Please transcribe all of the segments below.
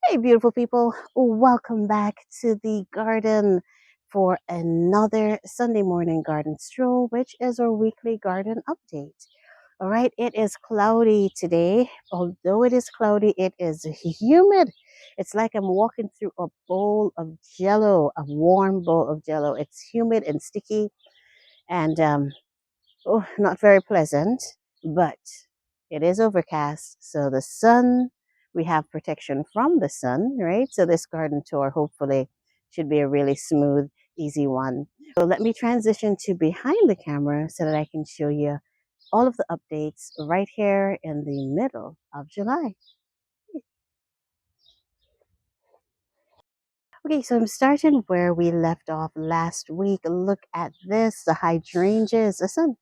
Hey, beautiful people, welcome back to the garden for another Sunday morning garden stroll, which is our weekly garden update. All right, it is cloudy today. Although it is cloudy, it is humid. It's like I'm walking through a bowl of jello, a warm bowl of jello. It's humid and sticky and not very pleasant, but it is overcast. So the sun, we have protection from the sun, right? So this garden tour hopefully should be a really smooth, easy one. So let me transition to behind the camera so that I can show you all of the updates right here in the middle of July. Okay, so I'm starting where we left off last week. Look at this, the hydrangeas. Listen,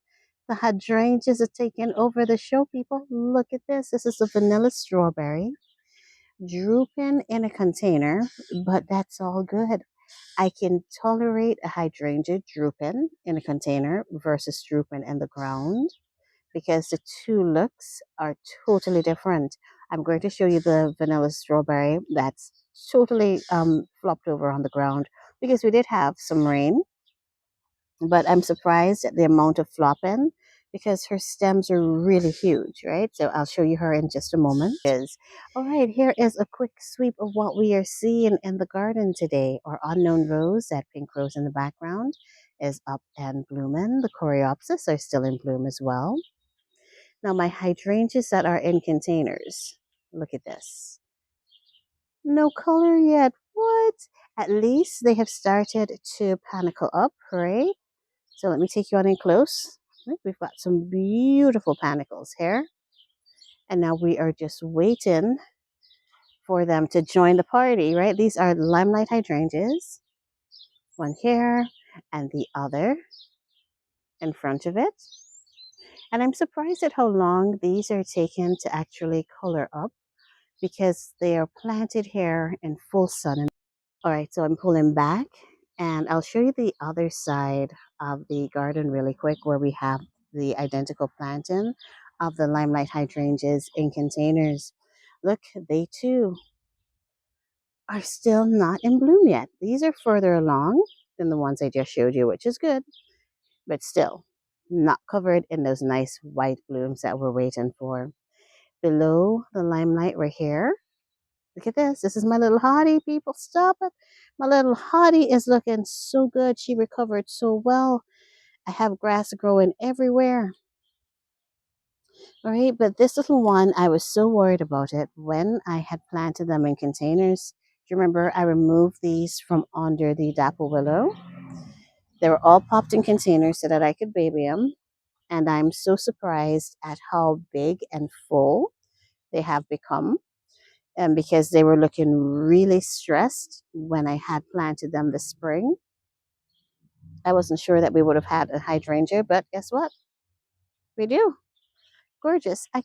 the hydrangeas are taking over the show, people. Look at this. This is a vanilla strawberry drooping in a container, but that's all good. I can tolerate a hydrangea drooping in a container versus drooping in the ground because the two looks are totally different. I'm going to show you the vanilla strawberry that's totally flopped over on the ground because we did have some rain, but I'm surprised at the amount of flopping because her stems are really huge, right? So I'll show you her in just a moment. All right, here is a quick sweep of what we are seeing in the garden today. Our unknown rose, that pink rose in the background, is up and blooming. The coreopsis are still in bloom as well. Now my hydrangeas that are in containers, look at this. No color yet. What? At least they have started to panicle up, right? So let me take you on in close. Right, we've got some beautiful panicles here. And now we are just waiting for them to join the party, right? These are limelight hydrangeas. One here and the other in front of it. And I'm surprised at how long these are taken to actually color up because they are planted here in full sun. All right, so I'm pulling back and I'll show you the other side of the garden really quick where we have the identical planting of the limelight hydrangeas in containers. Look, they too are still not in bloom yet. These are further along than the ones I just showed you, which is good, but still not covered in those nice white blooms that we're waiting for. Below the limelight right here, look at this. This is my little hottie, people. Stop it. My little hottie is looking so good. She recovered so well. I have grass growing everywhere. All right, but this little one, I was so worried about it when I had planted them in containers. Do you remember I removed these from under the dapple willow? They were all popped in containers so that I could baby them. And I'm so surprised at how big and full they have become. And because they were looking really stressed when I had planted them this spring. I wasn't sure that we would have had a hydrangea, but guess what? We do. Gorgeous. I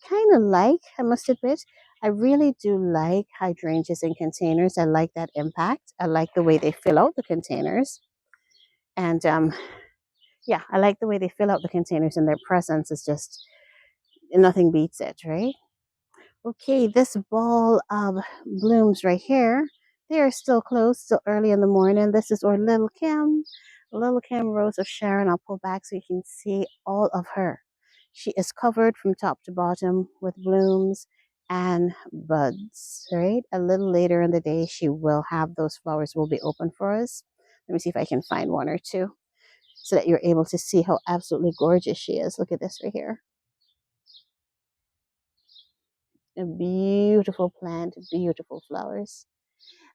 must admit, I really do like hydrangeas in containers. I like that impact. I like the way they fill out the containers. And yeah, I like the way they fill out the containers and their presence is just, nothing beats it, right? Okay, this ball of blooms right here, they are still closed, still early in the morning. This is our little Kim Rose of Sharon. I'll pull back so you can see all of her. She is covered from top to bottom with blooms and buds, right? A little later in the day, she will have those flowers will be open for us. Let me see if I can find one or two so that you're able to see how absolutely gorgeous she is. Look at this right here. A beautiful plant, beautiful flowers.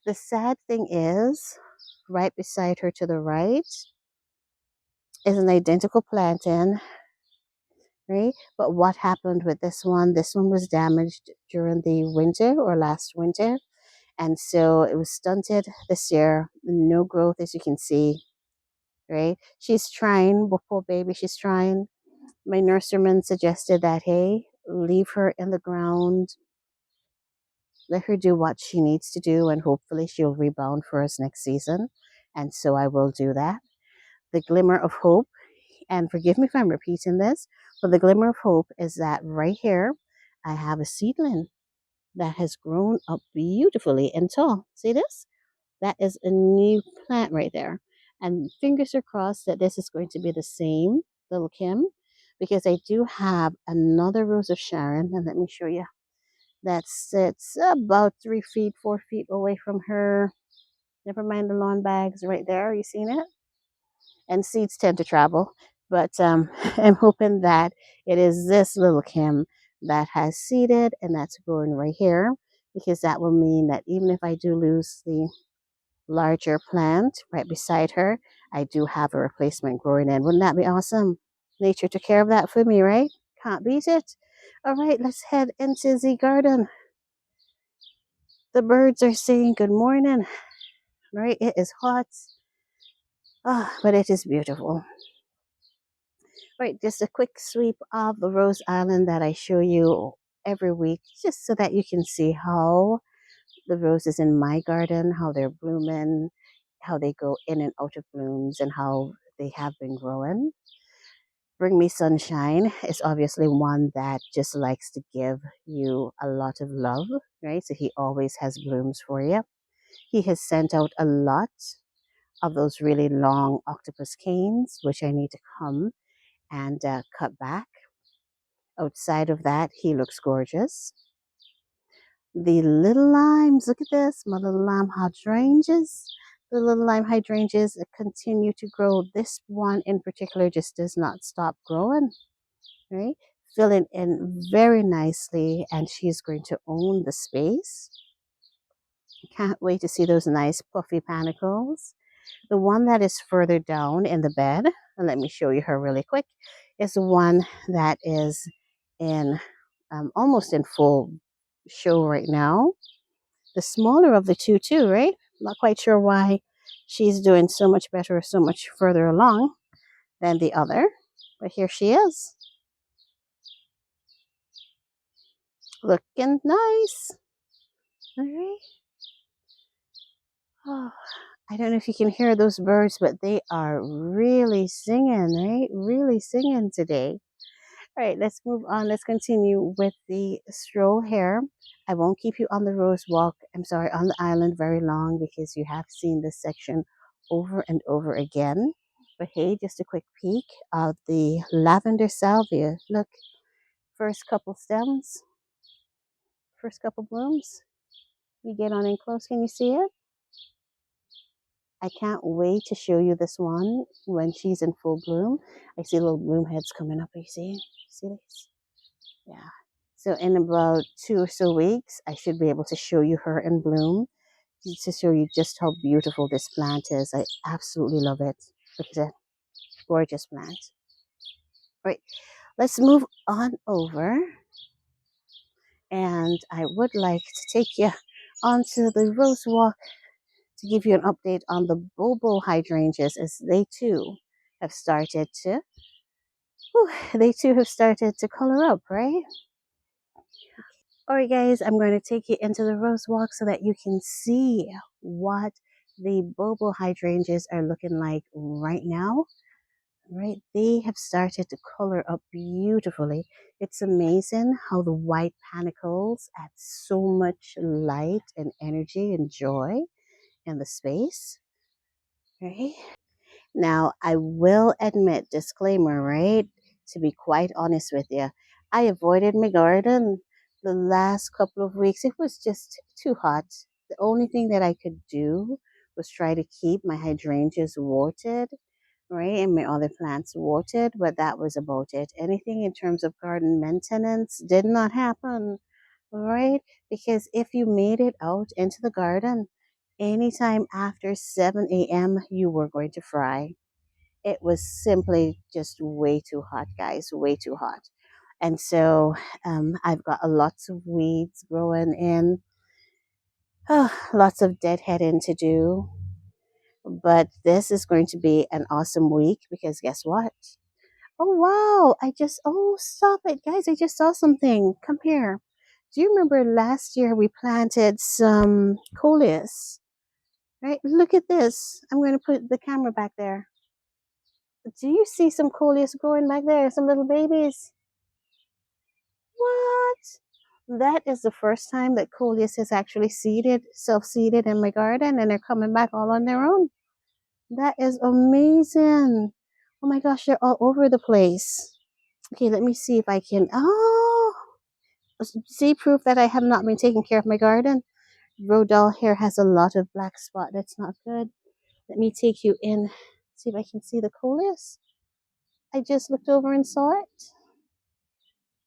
The sad thing is, right beside her to the right is an identical planting, right? But what happened with this one? This one was damaged during the winter or last winter. And so it was stunted this year. No growth, as you can see, right? She's trying, poor baby, she's trying. My nurseryman suggested that, hey, leave her in the ground, let her do what she needs to do, and hopefully she'll rebound for us next season. And so I will do that. The glimmer of hope, and forgive me if I'm repeating this, but the glimmer of hope is that right here, I have a seedling. that has grown up beautifully and tall. See this? That is a new plant right there. And fingers are crossed that this is going to be the same little Kim, because I do have another rose of Sharon. And let me show you. That sits about 3 feet, 4 feet away from her. Never mind the lawn bags right there. You seen it? And seeds tend to travel. But I'm hoping that it is this little Kim that has seeded and that's growing right here, because that will mean that even if I do lose the larger plant right beside her, I do have a replacement growing in. Wouldn't that be awesome? Nature took care of that for me, right? Can't beat it. All right, let's head into the garden. The birds are saying good morning, right? It is hot, but it is beautiful. Right, just a quick sweep of the Rose Island that I show you every week, just so that you can see how the roses in my garden, how they're blooming, how they go in and out of blooms, and how they have been growing. Bring Me Sunshine is obviously one that just likes to give you a lot of love, right? So he always has blooms for you. He has sent out a lot of those really long octopus canes, which I need to come and cut back. Outside of that, he looks gorgeous. The little limes, look at this, my little lime hydrangeas. The little lime hydrangeas continue to grow. This one in particular just does not stop growing, right? Filling in very nicely, and she's going to own the space. Can't wait to see those nice puffy panicles. The one that is further down in the bed, and let me show you her really quick, is the one that is in almost in full show right now. The smaller of the two, too, right? Not quite sure why she's doing so much better, so much further along than the other, but here she is, looking nice. All right. Oh, I don't know if you can hear those birds, but they are really singing, right? Really singing today. All right, let's move on. Let's continue with the stroll here. I won't keep you on the rose walk, I'm sorry, on the island very long, because you have seen this section over and over again. But hey, just a quick peek of the lavender salvia. Look, first couple stems, first couple blooms. You get on in close, can you see it? I can't wait to show you this one when she's in full bloom. I see little bloom heads coming up. You see this? Yeah. So in about 2 or so weeks, I should be able to show you her in bloom, to show you just how beautiful this plant is. I absolutely love it. Look at that gorgeous plant. Right. Let's move on over, and I would like to take you onto the rose walk to give you an update on the bulbul hydrangeas, as they too have started to color up, right? All right, guys, I'm going to take you into the rose walk so that you can see what the bulbul hydrangeas are looking like right now. Right, they have started to color up beautifully. It's amazing how the white panicles add so much light and energy and joy in the space. Right. Now, I will admit, disclaimer, right? To be quite honest with you, I avoided my garden the last couple of weeks. It was just too hot. The only thing that I could do was try to keep my hydrangeas watered, right? And my other plants watered, but that was about it. Anything in terms of garden maintenance did not happen, right? Because if you made it out into the garden anytime after 7 a.m., you were going to fry. It was simply just way too hot, guys, way too hot. And so I've got lots of weeds growing in, lots of deadheading to do. But this is going to be an awesome week, because guess what? Oh, wow. Stop it, guys. I just saw something. Come here. Do you remember last year we planted some coleus? Right? Look at this. I'm going to put the camera back there. Do you see some coleus growing back there? Some little babies? What? That is the first time that coleus has actually self-seeded in my garden, and they're coming back all on their own. That is amazing. Oh my gosh, they're all over the place. Okay, let me see if I can. Oh, see proof that I have not been taking care of my garden. Rodal here has a lot of black spot. That's not good. Let me take you in. See if I can see the coleus. I just looked over and saw it.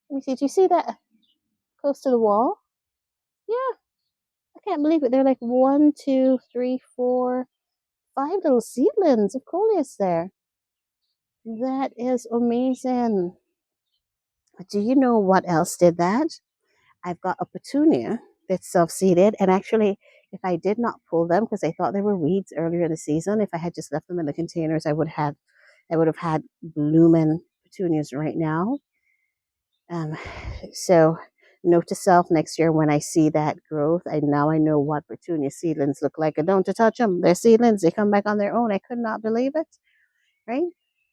Let me see. Do you see that close to the wall? Yeah, I can't believe it. They're like one, two, three, four, five little seedlings of coleus there. That is amazing. Do you know what else did that? I've got a petunia that's self-seeded, and actually, if I did not pull them because I thought they were weeds earlier in the season, if I had just left them in the containers, I would have had blooming petunias right now. Um, so note to self: next year when I see that growth, I know what petunia seedlings look like. I don't to touch them; they're seedlings. They come back on their own. I could not believe it, right?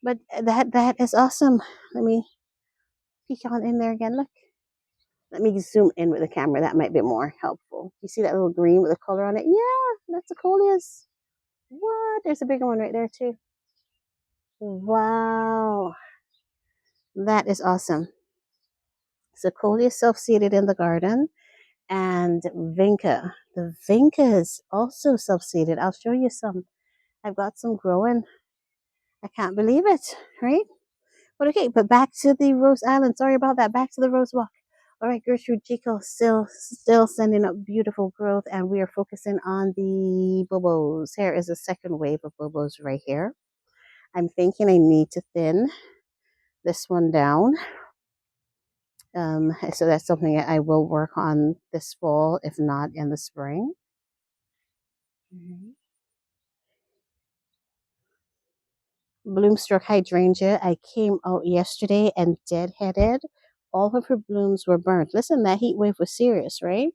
But that is awesome. Let me peek on in there again. Look. Let me zoom in with the camera. That might be more helpful. You see that little green with the color on it? Yeah, that's a coleus. What? There's a bigger one right there too. Wow, that is awesome. So coleus self-seeded in the garden, and vinca. The vinca is also self-seeded. I'll show you some. I've got some growing. I can't believe it, right? But okay, but back to the Rose Island. Sorry about that. Back to the Rose Walk. All right, Gertrude Chico still sending up beautiful growth, and we are focusing on the bubbles. Here is a second wave of bubbles right here. I'm thinking I need to thin this one down. So that's something that I will work on this fall, if not in the spring. Mhm. Bloomstruck hydrangea. I came out yesterday and deadheaded. All of her blooms were burnt. Listen, that heat wave was serious, right?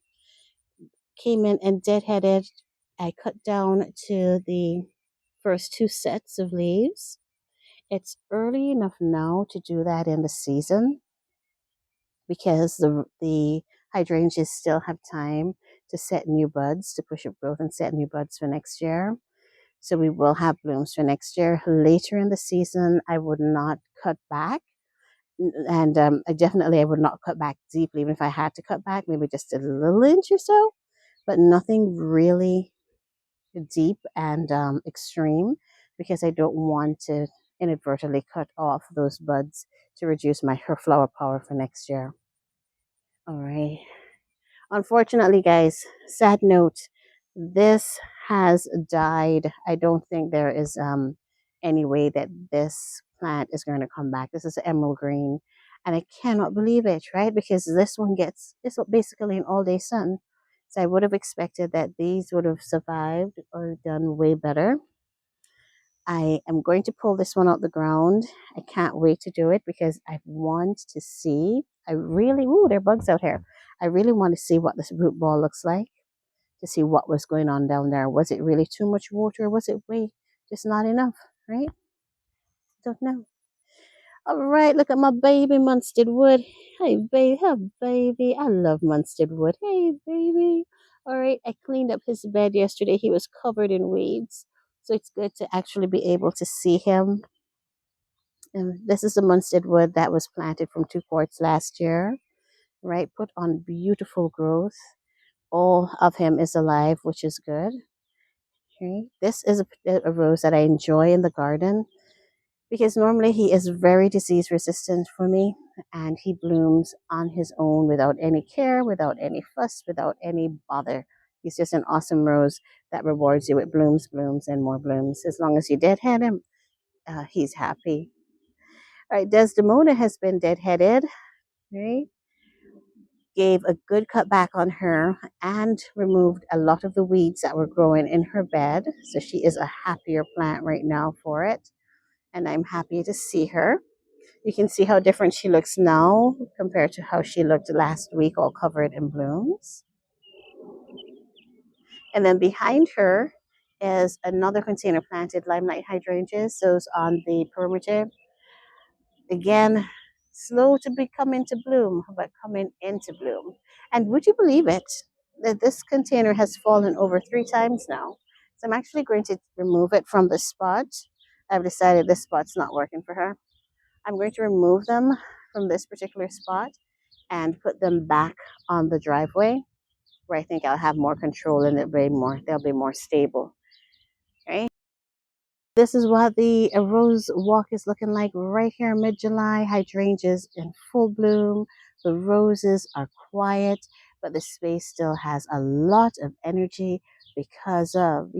Came in and deadheaded. I cut down to the first two sets of leaves. It's early enough now to do that in the season because the hydrangeas still have time to set new buds, to push up growth and set new buds for next year. So we will have blooms for next year. Later in the season, I would not cut back. And I would not cut back deeply, even if I had to cut back, maybe just a little inch or so, but nothing really deep and extreme because I don't want to inadvertently cut off those buds to reduce my her flower power for next year. All right. Unfortunately, guys, sad note, this has died. I don't think there is any way that this plant is going to come back. This is emerald green, and I cannot believe it, right? Because this one gets it's basically an all day sun. So I would have expected that these would have survived or done way better. I am going to pull this one out the ground. I can't wait to do it because I want to see. There are bugs out here. I really want to see what this root ball looks like, to see what was going on down there. Was it really too much water? Was it just not enough? Right? Don't know. All right, look at my baby Munstead Wood. Hey, baby, hey, baby. I love Munstead Wood. Hey, baby. All right, I cleaned up his bed yesterday. He was covered in weeds. So it's good to actually be able to see him. And this is the Munstead Wood that was planted from 2 quarts last year, right? Put on beautiful growth. All of him is alive, which is good. Okay. This is a rose that I enjoy in the garden because normally he is very disease resistant for me, and he blooms on his own without any care, without any fuss, without any bother. He's just an awesome rose that rewards you with blooms, blooms, and more blooms. As long as you deadhead him, he's happy. All right, Desdemona has been deadheaded, right? Gave a good cut back on her and removed a lot of the weeds that were growing in her bed. So she is a happier plant right now for it. And I'm happy to see her. You can see how different she looks now compared to how she looked last week, all covered in blooms. And then behind her is another container planted limelight hydrangeas. Those on the perimeter. Again, Slow to be coming to bloom, but coming into bloom. And would you believe it? That this container has fallen over 3 times now. So I'm actually going to remove it from the spot. I've decided this spot's not working for her. I'm going to remove them from this particular spot and put them back on the driveway where I think I'll have more control and they'll be more stable. Right? This is what the rose walk is looking like right here mid-July. Hydrangeas in full bloom. The roses are quiet, but the space still has a lot of energy because of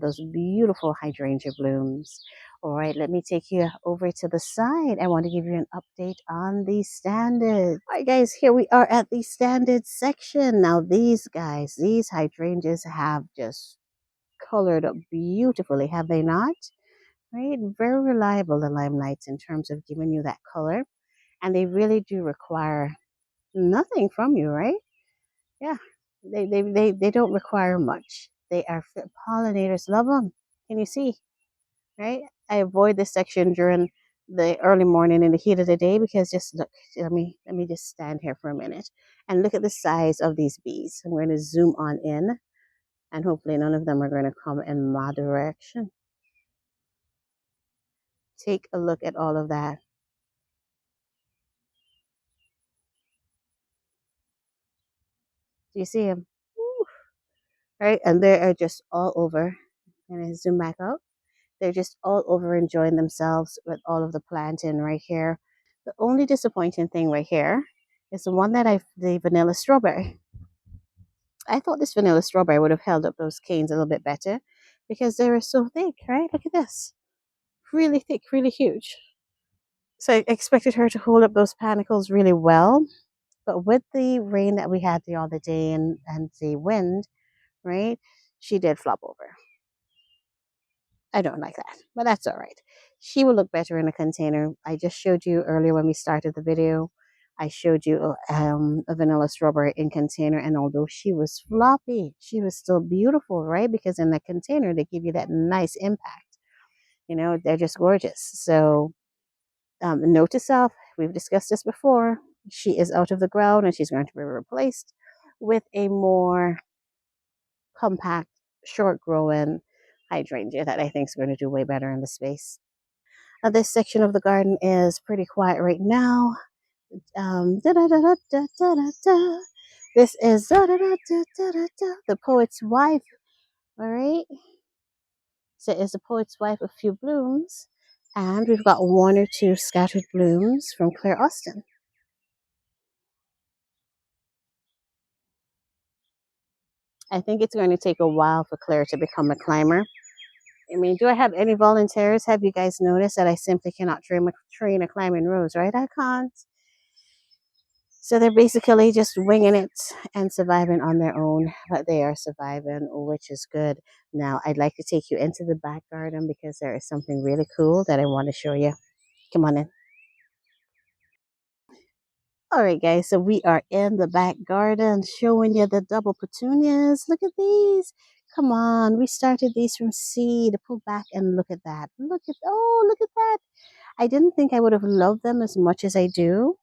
those beautiful hydrangea blooms. All right, let me take you over to the side. I want to give you an update on the standards. All right, guys, here we are at the standards section. Now, these hydrangeas have just colored up beautifully, have they not? Right? Very reliable, the limelights, in terms of giving you that color. And they really do require nothing from you, right? Yeah. They don't require much. They are pollinators love them. Can you see? Right? I avoid this section during the early morning in the heat of the day because just look, let me just stand here for a minute and look at the size of these bees. I'm going to zoom on in and hopefully none of them are going to come in my direction. Take a look at all of that. Do you see them? Right? And they are just all over. And I zoom back out. They're just all over enjoying themselves with all of the planting right here. The only disappointing thing right here is the one that the vanilla strawberry. I thought this vanilla strawberry would have held up those canes a little bit better because they were so thick, right? Look at this. Really thick, really huge. So I expected her to hold up those panicles really well. But with the rain that we had the other day and the wind, right, she did flop over. I don't like that, but that's all right. She will look better in a container. I just showed you earlier when we started the video. I showed you a vanilla strawberry in container, and although she was floppy, she was still beautiful, right? Because in the container, they give you that nice impact. You know, they're just gorgeous. So, note to self: we've discussed this before. She is out of the ground, and she's going to be replaced with a more compact, short growing hydrangea that I think is going to do way better in the space. This section of the garden is pretty quiet right now. Da, da, da, da, da, da, da, da. This is da, da, da, da, da, da, da, the poet's wife. All right. So it's the poet's wife, a few blooms. And we've got one or two scattered blooms from Claire Austin. I think it's going to take a while for Claire to become a climber. I mean, do I have any volunteers? Have you guys noticed that I simply cannot train a climbing rose, right? I can't. So they're basically just winging it and surviving on their own, but they are surviving, which is good. Now, I'd like to take you into the back garden because there is something really cool that I want to show you. Come on in. All right, guys, so we are in the back garden showing you the double petunias. Look at these. Come on, we started these from seed. Pull back and look at that. Look at that. I didn't think I would have loved them as much as I do.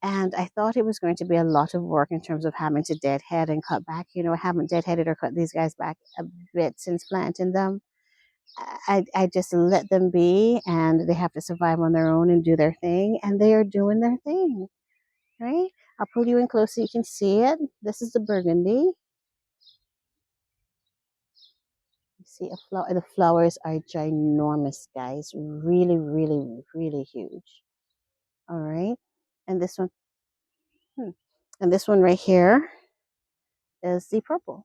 And I thought it was going to be a lot of work in terms of having to deadhead and cut back. You know, I haven't deadheaded or cut these guys back a bit since planting them. I just let them be and they have to survive on their own and do their thing. And they are doing their thing, right? I'll pull you in close so you can see it. This is the burgundy. You see a flower. The flowers are ginormous, guys. Really, really, really huge. All right. And this one, and this one right here is the purple.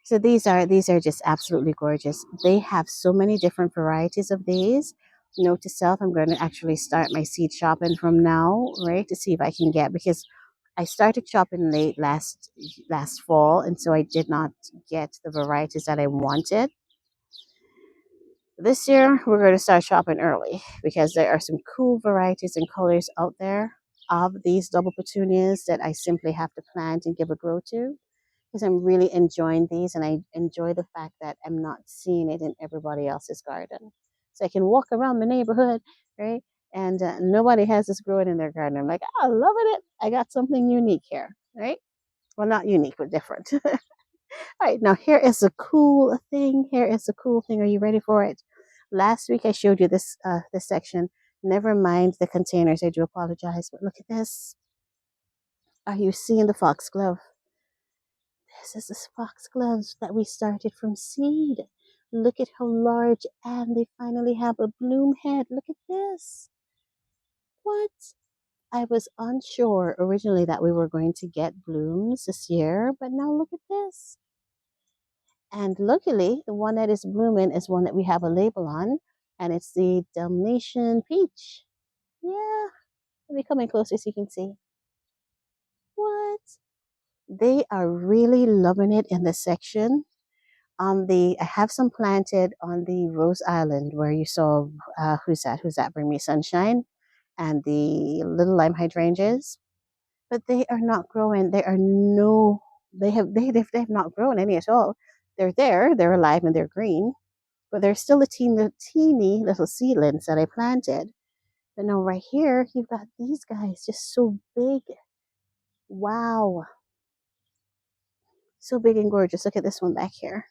So these are just absolutely gorgeous. They have so many different varieties of these. Note to self, I'm going to actually start my seed shopping from now, right, to see if I can get, because I started shopping late last fall, and so I did not get the varieties that I wanted. This year we're going to start shopping early because there are some cool varieties and colors out there of these double petunias that I simply have to plant and give a grow to, because I'm really enjoying these and I enjoy the fact that I'm not seeing it in everybody else's garden. So I can walk around the neighborhood right? And nobody has this growing in their garden. I'm like, oh, loving it. I got something unique here, right? Well, not unique, but different. All right, now here is a cool thing. Here is a cool thing. Are you ready for it? Last week I showed you this section. Never mind the containers. I do apologize, but look at this. Are you seeing the foxglove? This is the foxgloves that we started from seed. Look at how large, and they finally have a bloom head. Look at this. What? I was unsure originally that we were going to get blooms this year, but now look at this. And luckily, the one that is blooming is one that we have a label on, and it's the Dalmatian peach. Yeah, let me come in closer so you can see. What? They are really loving it in this section. I have some planted on the Rose Island where you saw, who's that? Who's that? Bring me sunshine, and the little lime hydrangeas. But they are not growing. They are no. They have not grown any at all. They're there. They're alive and they're green, but they're still the teeny little seedlings that I planted. But no, right here you've got these guys just so big. Wow, so big and gorgeous. Look at this one back here.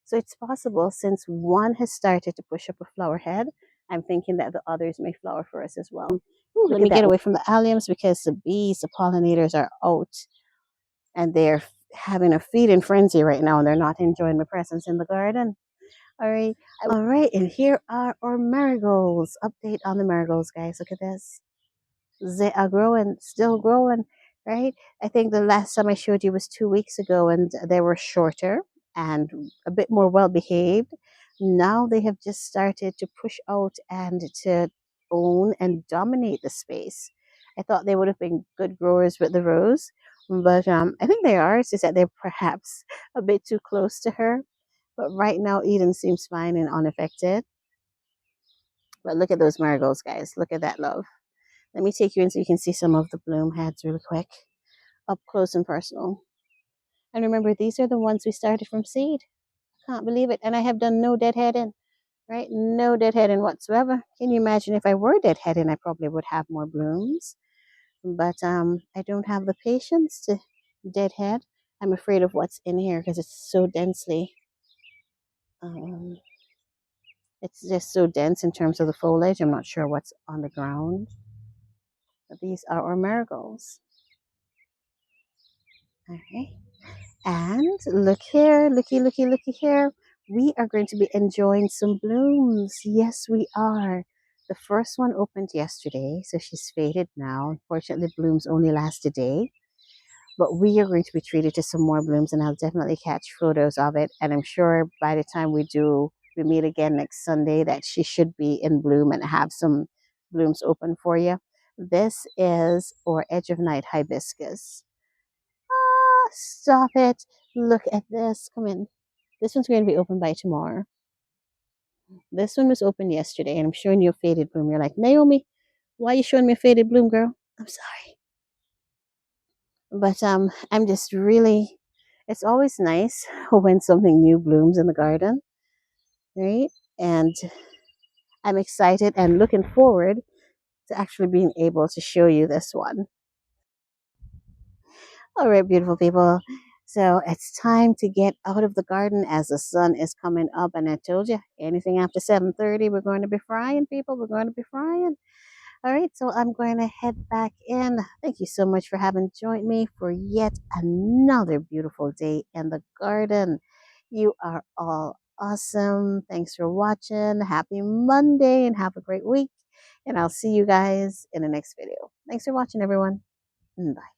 So it's possible since one has started to push up a flower head, I'm thinking that the others may flower for us as well. Ooh, let me get away from the alliums because the bees, the pollinators are out and they're having a feeding frenzy right now and they're not enjoying my presence in the garden. All right, and here are our marigolds. Update on the marigolds, guys. Look at this. They are growing, still growing, right? I think the last time I showed you was 2 weeks ago, and they were shorter and a bit more well behaved. Now they have just started to push out and to own and dominate the space. I thought they would have been good growers with the rose, but I think they are. It's just that they're perhaps a bit too close to her. But right now, Eden seems fine and unaffected. But look at those marigolds, guys. Look at that love. Let me take you in so you can see some of the bloom heads really quick, up close and personal. And remember, these are the ones we started from seed. Can't believe it. And I have done no deadheading, right? No deadheading whatsoever. Can you imagine if I were deadheading, I probably would have more blooms. But I don't have the patience to deadhead. I'm afraid of what's in here because it's so densely, um, it's just so dense in terms of the foliage. I'm not sure what's on the ground. But these are our marigolds. Okay. And look here, looky here. We are going to be enjoying some blooms. Yes, we are. The first one opened yesterday, so she's faded now. Unfortunately, blooms only last a day. But we are going to be treated to some more blooms, and I'll definitely catch photos of it. And I'm sure by the time we meet again next Sunday, that she should be in bloom and have some blooms open for you. This is our Edge of Night hibiscus. Ah, stop it. Look at this. Come in. This one's going to be open by tomorrow. This one was open yesterday, and I'm showing you a faded bloom. You're like, Naomi, why are you showing me a faded bloom, girl? I'm sorry. But I'm just really, it's always nice when something new blooms in the garden, right? And I'm excited and looking forward to actually being able to show you this one. All right, beautiful people. So it's time to get out of the garden as the sun is coming up. And I told you, anything after 7:30, we're going to be frying, people. We're going to be frying. All right, so I'm going to head back in. Thank you so much for having joined me for yet another beautiful day in the garden. You are all awesome. Thanks for watching. Happy Monday and have a great week. And I'll see you guys in the next video. Thanks for watching, everyone. Bye.